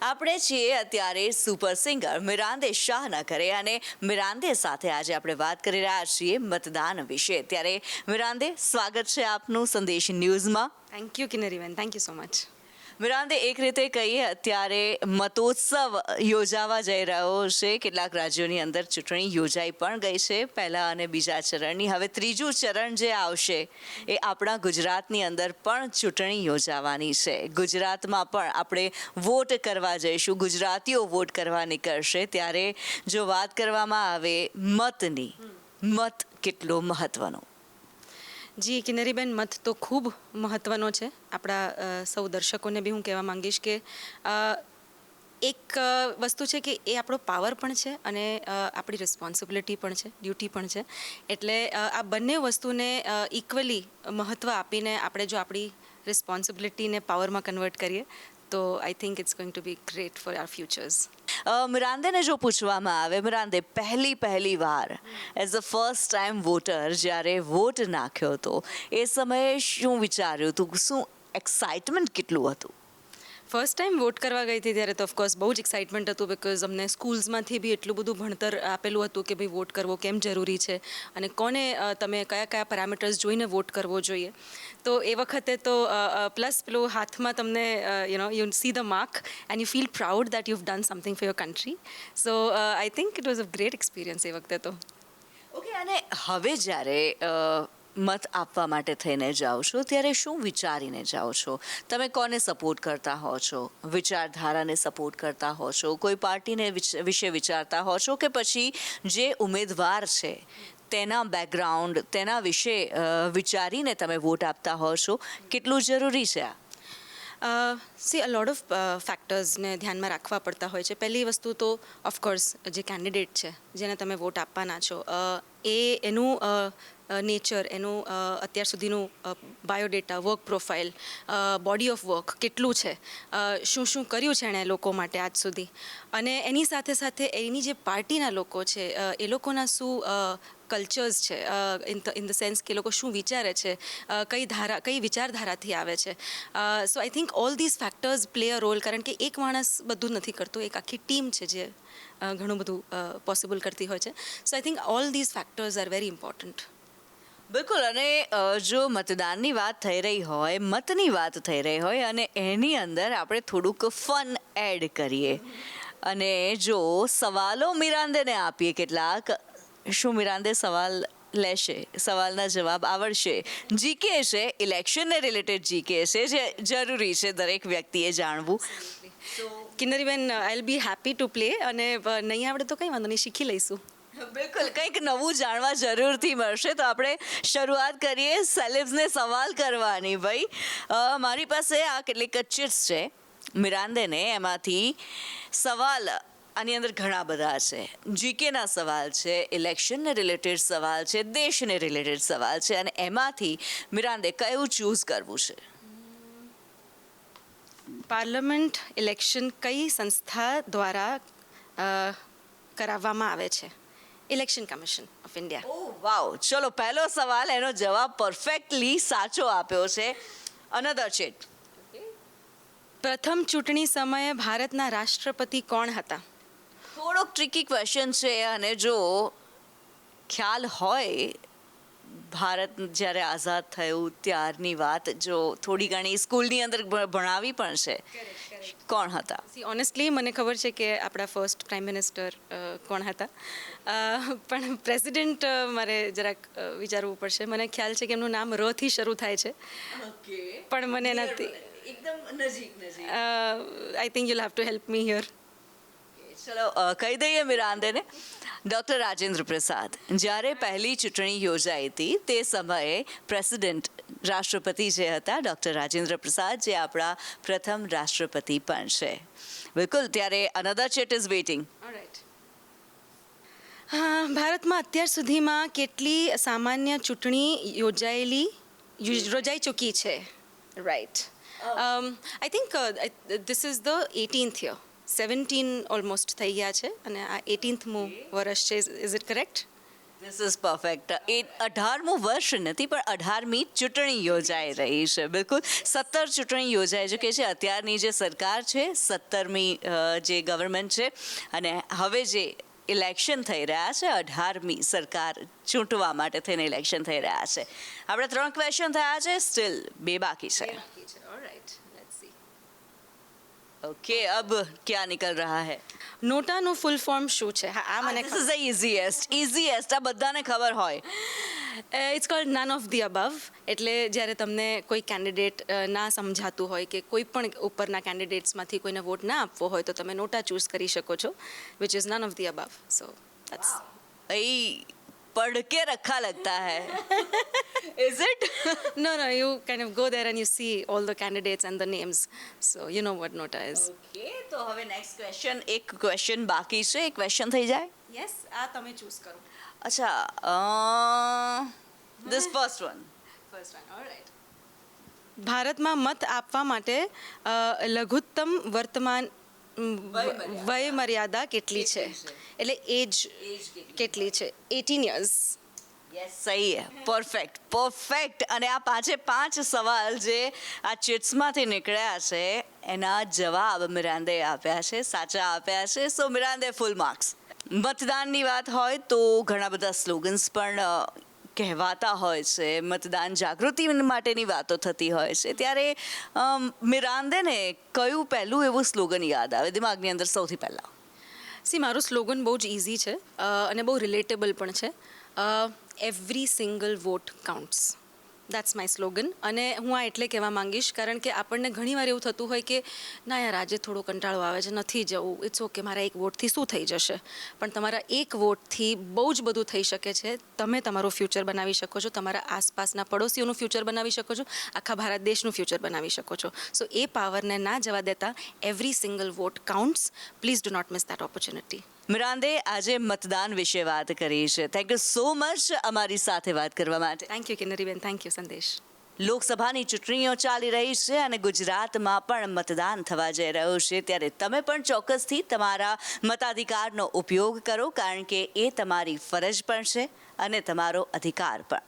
આપણે છીએ અત્યારે સુપર સિંગર મિરાંદે શાહના ઘરે અને મિરાંદે સાથે આજે આપણે વાત કરી રહ્યા છીએ મતદાન વિશે. ત્યારે મિરાંદે, સ્વાગત છે આપનું સંદેશ ન્યૂઝમાં. Thank you Kinnariben, thank you so much. મિરાંદે, એક રીતે કહીએ અત્યારે મતોત્સવ યોજાવા જઈ રહ્યો છે. કેટલાક રાજ્યોની અંદર ચૂંટણી યોજાઈ પણ ગઈ છે, પહેલા અને બીજા ચરણની. હવે ત્રીજું ચરણ જે આવશે એ આપણા ગુજરાતની અંદર પણ ચૂંટણી યોજાવાની છે. ગુજરાતમાં પણ આપણે વોટ કરવા જઈશું, ગુજરાતીઓ વોટ કરવા નીકળશે. ત્યારે જો વાત કરવામાં આવે મતની, મત કેટલો મહત્વનો? જી કિન્નરીબેન, મત તો ખૂબ મહત્ત્વનો છે. આપણા સૌ દર્શકોને બી હું કહેવા માંગીશ કે એક વસ્તુ છે કે એ આપણો પાવર પણ છે અને આપણી રિસ્પોન્સિબિલિટી પણ છે, ડ્યુટી પણ છે. એટલે આ બંને વસ્તુને ઇક્વલી મહત્ત્વ આપીને આપણે જો આપણી રિસ્પોન્સિબિલિટીને પાવરમાં કન્વર્ટ કરીએ તો I think it's going to be great for our futures. મિરાંદેને જો પૂછવામાં આવે, મિરાંદે પહેલી વાર as a first time voter જ્યારે વોટ નાખ્યો હતો એ સમયે શું વિચાર્યું હતું? શું એક્સાઇટમેન્ટ કેટલું હતું? ફર્સ્ટ ટાઈમ વોટ કરવા ગઈ હતી ત્યારે તો ઓફકોર્સ બહુ જ એક્સાઇટમેન્ટ હતું, બિકોઝ અમને સ્કૂલ્સમાંથી બી એટલું બધું ભણતર આપેલું હતું કે ભાઈ વોટ કરવો કેમ જરૂરી છે અને કોને તમે કયા કયા પેરામીટર્સ જોઈને વોટ કરવો જોઈએ. તો એ વખતે તો પ્લસ પેલું હાથમાં તમને you see the mark and you feel proud that you have done something for your country. So I think it was a great experience એ વખતે તો. ઓકે, અને હવે જ્યારે મત આપવા માટે થઈને જાઓ છો ત્યારે શું વિચારીને જાઓ છો? તમે કોને સપોર્ટ કરતા હો છો? વિચારધારાને સપોર્ટ કરતા હો છો? કોઈ પાર્ટીને વિશે વિચારતા હો છો કે પછી જે ઉમેદવાર છે તેના બેકગ્રાઉન્ડ, તેના વિશે વિચારીને તમે વોટ આપતા હો છો? કેટલું જરૂરી છે આ? સી અ લોટ ઓફ ફેક્ટર્સને ધ્યાનમાં રાખવા પડતા હોય છે. પહેલી વસ્તુ તો ઓફકોર્સ જે કેન્ડિડેટ છે જેને તમે વોટ આપવાના છો એનું નેચર, એનું અત્યાર સુધીનું biodata, work profile, body of work કેટલું છે, શું શું કર્યું છે એણે લોકો માટે આજ સુધી, અને એની સાથે સાથે એની જે પાર્ટીના લોકો છે એ લોકોના શું કલ્ચર્સ છે, ઇન ધ સેન્સ કે લોકો શું વિચારે છે, કઈ વિચારધારાથી આવે છે. So I think all these factors play a role, કારણ કે એક માણસ બધું નથી કરતું, એક આખી ટીમ છે જે ઘણું બધું પોસિબલ કરતી હોય છે. So I think all these factors are very important. બિલકુલ. અને જો મતદાનની વાત થઈ રહી હોય, મતની વાત થઈ રહી હોય અને એની અંદર આપણે થોડુંક ફન એડ કરીએ અને જો સવાલો મિરાંદેને આપીએ કેટલાક, શું મિરાંદે સવાલ લેશે? સવાલના જવાબ આવડશે? જીકે છે, ઇલેક્શનને રિલેટેડ જીકે છે, જે જરૂરી છે દરેક વ્યક્તિએ જાણવું. Kinnariben, I will be happy to play, અને નહીં આવડે તો કંઈ વાંધો નહીં, શીખી લઈશું. બિલકુલ, કંઈક નવું જાણવા જરૂરથી મળશે. તો આપણે શરૂઆત કરીએ સેલેબ્સને સવાલ કરવાની. ભાઈ, મારી પાસે આ કેટલીક ચિટ્સ છે મિરાંદેને, એમાંથી સવાલ આની અંદર ઘણા બધા છે. જીકેના સવાલ છે, ઇલેક્શનને રિલેટેડ સવાલ છે, દેશને રિલેટેડ સવાલ છે, અને એમાંથી મિરાંદે કયું ચૂઝ કરવું છે? પાર્લામેન્ટ ઇલેક્શન કઈ સંસ્થા દ્વારા કરાવવામાં આવે છે? Election Commission of India. Oh wow! ચલો, પહેલો સવાલ, એનો જવાબ પરફેક્ટલી સાચો આપ્યો છે. Another cheat. પ્રથમ ચૂંટણી સમયે ભારતના રાષ્ટ્રપતિ કોણ હતા? થોડોક ટ્રિકી ક્વેશ્ચન છે, અને જો ખ્યાલ હોય ભારત જ્યારે આઝાદ થયું ત્યારની વાત, જો થોડી ઘણી સ્કૂલની અંદર ભણાવી પણ છે. કોણ હતા? ઓનેસ્ટલી મને ખબર છે કે આપણા ફર્સ્ટ પ્રાઇમ મિનિસ્ટર કોણ હતા, પણ પ્રેસિડેન્ટ મારે જરાક વિચારવું પડશે. મને ખ્યાલ છે કે એમનું નામ ર થી શરૂ થાય છે, પણ મને નથી. એકદમ નજીક. I think you'll have to help me here. ચલો, કહી દઈએ મિરાંદેને. ડૉક્ટર રાજેન્દ્ર પ્રસાદ. જ્યારે પહેલી ચૂંટણી યોજાઈ હતી તે સમયે પ્રેસિડેન્ટ, રાષ્ટ્રપતિ જે હતા ડૉક્ટર રાજેન્દ્ર પ્રસાદ, જે આપણા પ્રથમ રાષ્ટ્રપતિ પણ છે. બિલકુલ. ત્યારે અનધર ચેટ ઇઝ વેઇટિંગ. ભારતમાં અત્યાર સુધીમાં કેટલી સામાન્ય ચૂંટણી યોજાઈ ચૂકી છે? Right. I think this is the 18th year. 17 almost થઈ ગયા છે અને આ 18થમું વર્ષ છે. Is it correct? This is perfect. એ 18મું વર્ષ નથી પણ 18મી ચૂંટણી યોજાઈ રહી છે. બિલકુલ 17 ચૂંટણી યોજાઈ ચૂકી છે. અત્યારની જે સરકાર છે 17મી જે ગવર્મેન્ટ છે અને હવે જે ઇલેક્શન થઈ રહ્યા છે 18મી સરકાર ચૂંટવા માટે થઈને ઇલેક્શન થઈ રહ્યા છે. આપણે 3 ક્વેશ્ચન થયા છે, સ્ટીલ 2 બાકી છે. ઓકે, અબ ક્યાં નિકલ રહા હૈ? નોટાનું ફૂલ ફોર્મ શું છે? હા, આ મને ધીસ ઇઝ ધ ઇઝીએસ્ટ આ બધાને ખબર હોય. It's called none of the above. એટલે જ્યારે તમને કોઈ કેન્ડિડેટ ના સમજાતું હોય કે કોઈ પણ ઉપરના કેન્ડિડેટ્સમાંથી કોઈને વોટ ના આપવો હોય તો તમે નોટા ચૂઝ કરી શકો છો, which is none of the above. So that's भाई पढ़ के रखा लगता है. Is it? no, you kind of go there and you see all the candidates and the names, so you know what nota is. Okay, તો હવે next question, એક question બાકી છે, એક ક્વેશ્ચન થઈ જાય. Yes, આ તમે ચૂઝ કરો. અચ્છા, this first one. First one, alright. ભારતમાં મત આપવા માટે લઘુત્તમ વર્તમાન વય મર્યાદા કેટલી છે? એટલે એજ કેટલી છે? 18 years. યસ, સહી હે. પરફેક્ટ. અને આ 5 સવાલ જે આ ચિટ્સમાંથી નીકળ્યા છે એના જવાબ મિરાંદે આપ્યા છે, સાચા આપ્યા છે. સો મિરાંદે ફૂલ માર્ક્સ. મતદાનની વાત હોય તો ઘણા બધા સ્લોગન્સ પણ કહેવાતા હોય છે, મતદાન જાગૃતિ માટેની વાતો થતી હોય છે. ત્યારે મિરાંદેને કયું પહેલું એવું સ્લોગન યાદ આવે દિમાગની અંદર સૌથી પહેલાં? મારું સ્લોગન બહુ જ ઇઝી છે અને બહુ રિલેટેબલ પણ છે. Every single vote counts. That's my slogan. અને હું આ એટલે કહેવા માંગીશ કારણ કે આપણને ઘણીવાર એવું થતું હોય કે ના યાર આજે થોડો કંટાળો આવે છે, નથી જવું, ઇટ્સ ઓકે, મારા એક વોટથી શું થઈ જશે. પણ તમારા એક વોટથી બહુ જ બધું થઈ શકે છે. તમે તમારું ફ્યુચર બનાવી શકો છો, તમારા આસપાસના પડોશીઓનું ફ્યુચર બનાવી શકો છો, આખા ભારત દેશનું ફ્યુચર બનાવી શકો છો. સો એ પાવરને ના જવા દેતા every single vote counts. Please do not miss that opportunity. મિરાંદે આજે મતદાન વિશે વાત કરી છે. થેન્ક યુ સો મચ અમારી સાથે વાત કરવા માટે. Thank you Kinnariben. Thank you સંદેશ. લોકસભાની ચૂંટણીઓ ચાલી રહી છે અને ગુજરાતમાં પણ મતદાન થવા જઈ રહ્યું છે. ત્યારે તમે પણ ચોક્કસથી તમારા મતાધિકારનો ઉપયોગ કરો કારણ કે એ તમારી ફરજ પણ છે અને તમારો અધિકાર પણ.